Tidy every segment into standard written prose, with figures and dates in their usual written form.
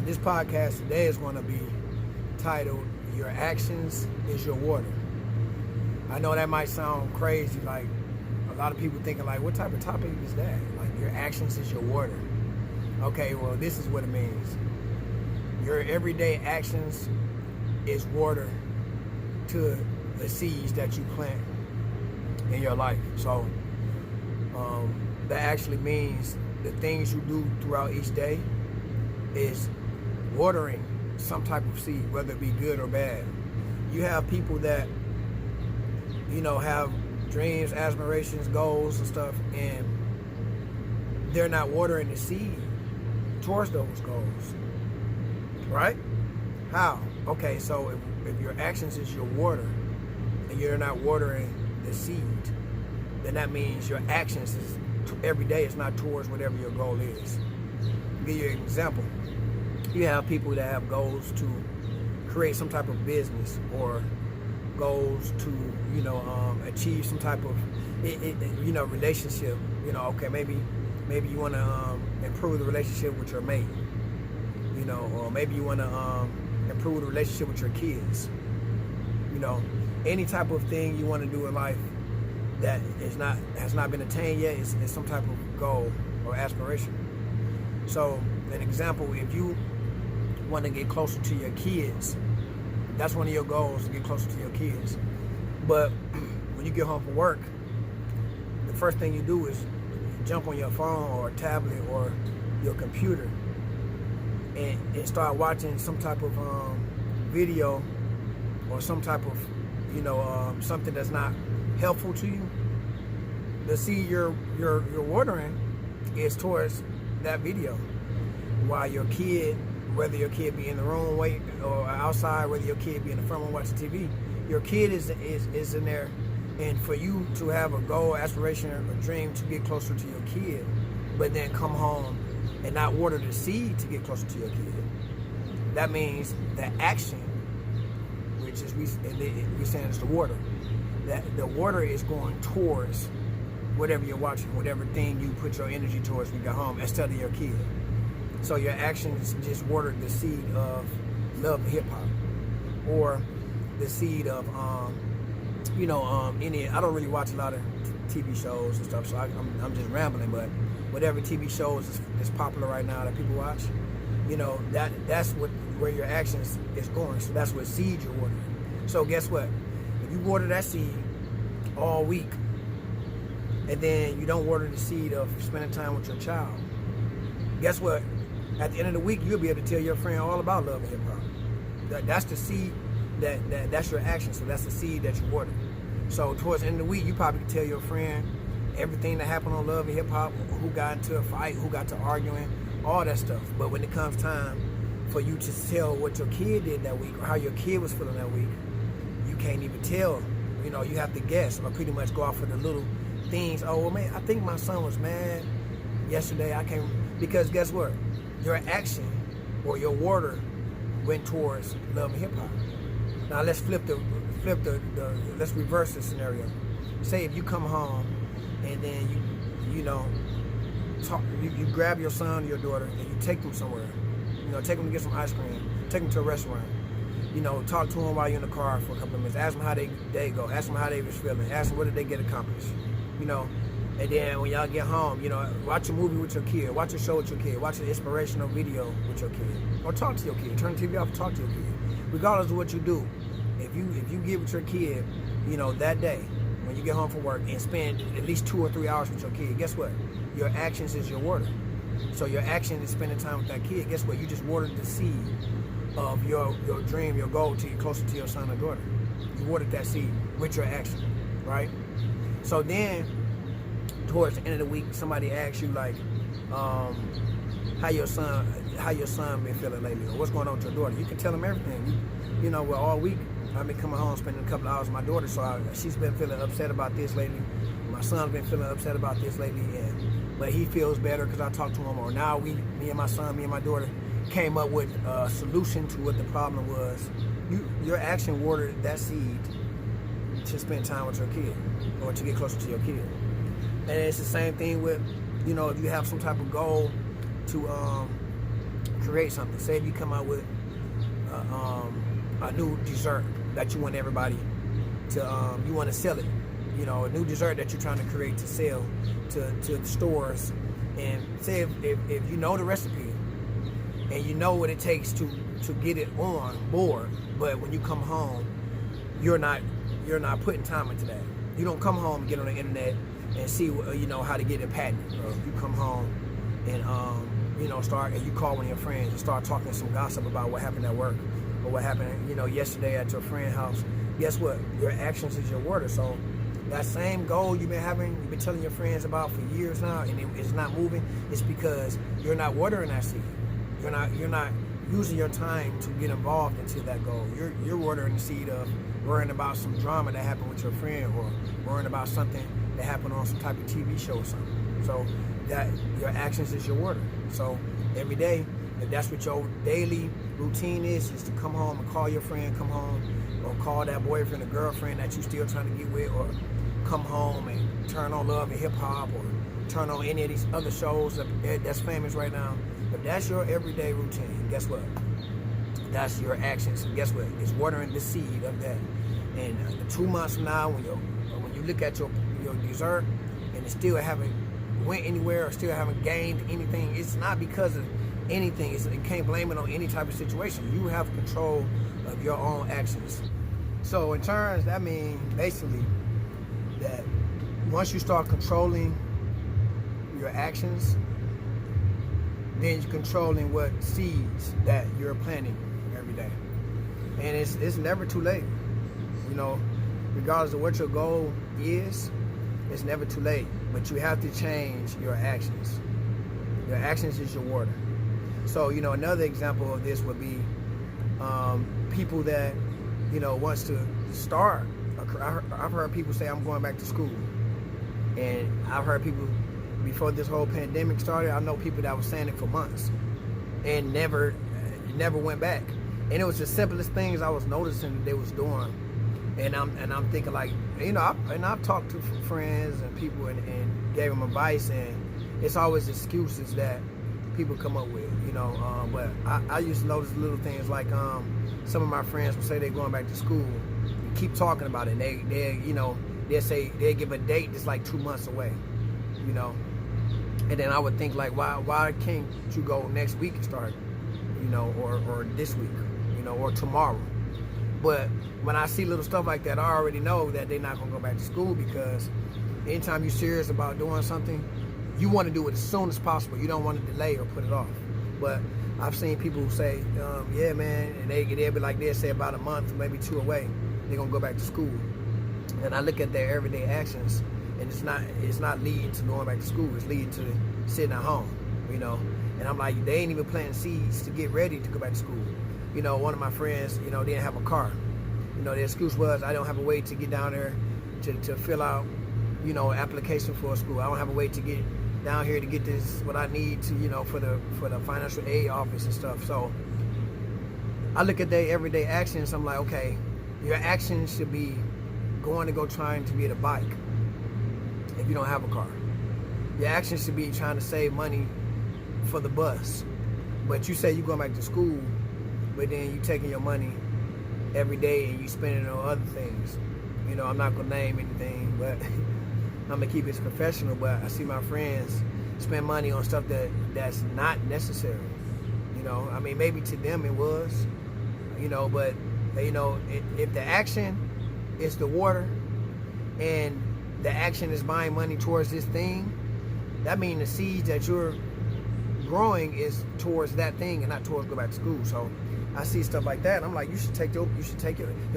this podcast today is going to be titled, Your Actions is Your Water. I know that might sound crazy, like a lot of people thinking like, what type of topic is that? Like, your actions is your water. Okay, well, this is what it means. Your everyday actions is water to the seeds that you plant in your life. So that actually means the things you do throughout each day is watering some type of seed, whether it be good or bad. You have people that, you know, have dreams, aspirations, goals and stuff, and they're not watering the seed towards those goals, right? How? Okay, so if your actions is your water and you're not watering the seed, then that means your actions is every day is not towards whatever your goal is. I'll give you an example. You have people that have goals to create some type of business or goals to, you know, achieve some type of, you know, relationship. You know, okay, maybe you want to improve the relationship with your mate. You know, or maybe you want to improve the relationship with your kids. You know, any type of thing you want to do in life that has not been attained yet is some type of goal or aspiration. So, an example, if you want to get closer to your kids, that's one of your goals, to get closer to your kids. But when you get home from work, the first thing you do is jump on your phone or tablet or your computer and start watching some type of video or some type of, you know, something that's not helpful to you. The seed you're watering is towards that video. While your kid, whether your kid be in the room waiting or outside, whether your kid be in the front room watching TV, your kid is in there. And for you to have a goal, aspiration, or dream to get closer to your kid, but then come home and not water the seed to get closer to your kid, that means the action, which is we saying is the water, that the water is going towards whatever you're watching, whatever thing you put your energy towards when you get home, instead of your kid. So your actions just watered the seed of love and hip hop, or the seed of you know, any. I don't really watch a lot of TV shows and stuff, so I'm just rambling. But whatever TV shows is popular right now that people watch, you know, that's where your actions is going. So that's what seed you're watering. So guess what? If you water that seed all week, and then you don't water the seed of spending time with your child, guess what? At the end of the week, you'll be able to tell your friend all about love and hip hop. That's the seed that's your action. So that's the seed that you water. So towards the end of the week, you probably can tell your friend everything that happened on love and hip hop, who got into a fight, who got to arguing, all that stuff. But when it comes time for you to tell what your kid did that week or how your kid was feeling that week, you can't even tell. You know, you have to guess or pretty much go off of the little things. Oh, well, man, I think my son was mad yesterday. I can't, because guess what? Your action or your water went towards love and hip hop. Now let's let's reverse the scenario. Say if you come home and then you know, you grab your son or your daughter and you take them somewhere. You know, take them to get some ice cream, take them to a restaurant. You know, talk to them while you're in the car for a couple of minutes. Ask them how they go. Ask them how they was feeling. Ask them what did they get accomplished. You know, and then when y'all get home, you know, watch a movie with your kid. Watch a show with your kid. Watch an inspirational video with your kid. Or talk to your kid. Turn the TV off and talk to your kid. Regardless of what you do, if you get with your kid, you know, that day when you get home from work and spend at least 2 or 3 hours with your kid, guess what? Your actions is your water. So your action is spending time with that kid. Guess what? You just watered the seed of your dream, your goal to get closer to your son or daughter. You watered that seed with your action, right? So then, towards the end of the week, somebody asks you like, how your son been feeling lately, or what's going on with your daughter. You can tell them everything. You know, well, all week I've been coming home spending a couple of hours with my daughter, so she's been feeling upset about this lately. My son's been feeling upset about this lately, but he feels better because I talked to him. Or now me and my son, me and my daughter came up with a solution to what the problem was. Your action watered that seed to spend time with your kid or to get closer to your kid. And it's the same thing with, you know, if you have some type of goal to create something. Say if you come out with a new dessert that you want everybody to, you want to sell it. You know, a new dessert that you're trying to create to sell to the stores. And say if you know the recipe and you know what it takes to get it on board, but when you come home, you're not putting time into that. You don't come home and get on the internet and see how to get it patented. Or you come home and start, and you call one of your friends and start talking some gossip about what happened at work or what happened yesterday at your friend's house. Guess what? Your actions is your word. So that same goal you've been telling your friends about for years now, and it's not moving. It's because you're not watering that seed. You're not using your time to get involved into that goal. You're watering the seed of worrying about some drama that happened with your friend, or worrying about something that happened on some type of TV show or something. So that your actions is your water. So every day, if that's what your daily routine is to come home and call your friend, come home, or call that boyfriend or girlfriend that you still trying to get with, or come home and turn on Love and Hip Hop, or turn on any of these other shows that's famous right now. If that's your everyday routine, guess what? That's your actions. And guess what? It's watering the seed of that. And 2 months from now, when you look at your dessert and it still haven't went anywhere or still haven't gained anything, it's not because of anything. You can't blame it on any type of situation. You have control of your own actions. So in turns, that means basically that once you start controlling your actions, then you're controlling what seeds that you're planting every day. And it's never too late. Regardless of what your goal is, it's never too late. But you have to change your actions. Your actions is your water. So, another example of this would be people that, wants to start. I've heard people say, I'm going back to school. And I've heard people, before this whole pandemic started, I know people that were saying it for months and never went back. And it was the simplest things I was noticing that they was doing. And I'm thinking like, I've talked to friends and people and gave them advice, and it's always excuses that people come up with, but I used to notice little things like some of my friends will say they're going back to school and keep talking about it. And they'll say they'll give a date that's like 2 months away, and then I would think like, why can't you go next week and start, or this week, or tomorrow? But when I see little stuff like that, I already know that they're not going to go back to school, because anytime you're serious about doing something, you want to do it as soon as possible. You don't want to delay or put it off. But I've seen people who say, yeah, man, and they'll be like, they'll say about a month, maybe 2 away, they're going to go back to school. And I look at their everyday actions, and it's not leading to going back to school. It's leading to sitting at home, And I'm like, they ain't even planting seeds to get ready to go back to school. One of my friends, didn't have a car. The excuse was, I don't have a way to get down there to fill out, application for a school. I don't have a way to get down here to get this, what I need to, for the financial aid office and stuff. So I look at their everyday actions. I'm like, okay, your actions should be going to go trying to get a bike if you don't have a car. Your actions should be trying to save money for the bus. But you say you're going back to school, but then you taking your money every day and you spending it on other things. I'm not going to name anything, but I'm going to keep it professional. But I see my friends spend money on stuff that's not necessary. Maybe to them it was, but, if the action is the water and the action is buying money towards this thing, that means the seeds that you're growing is towards that thing and not towards go back to school. So I see stuff like that, and I'm like, you should take your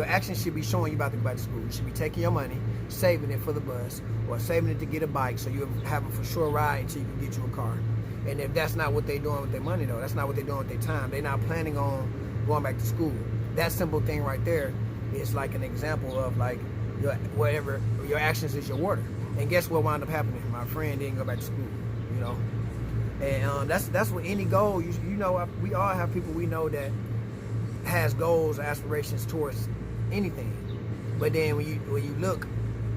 action should be showing you about to go back to school. You should be taking your money, saving it for the bus, or saving it to get a bike so you have a for sure ride until you can get you a car. And if that's not what they're doing with their money, though, that's not what they're doing with their time. They're not planning on going back to school. That simple thing right there is like an example of like your actions is your water. And guess what wound up happening? My friend didn't go back to school. And that's what any goal. We all have people we know that has goals, aspirations towards anything. But then when you look,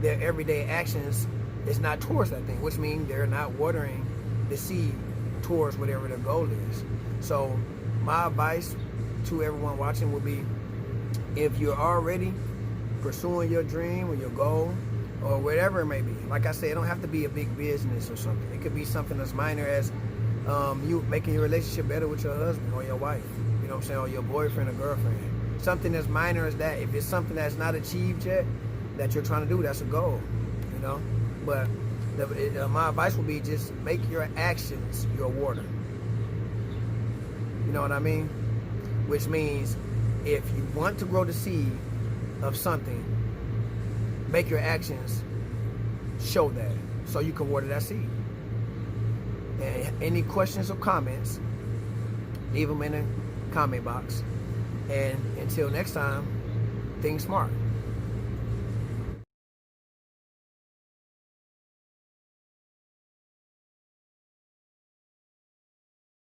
their everyday actions is not towards that thing, which means they're not watering the seed towards whatever the goal is. So my advice to everyone watching would be, if you're already pursuing your dream or your goal or whatever it may be, like I said, it don't have to be a big business or something. It could be something as minor as you making your relationship better with your husband or your wife, you know what I'm saying, or your boyfriend or girlfriend. Something as minor as that. If it's something that's not achieved yet that you're trying to do, that's a goal, you know. But my advice would be, just make your actions your water. You know what I mean? Which means, if you want to grow the seed of something, make your actions show that, so you can water that seed. And any questions or comments, leave them in the comment box. And until next time, think smart.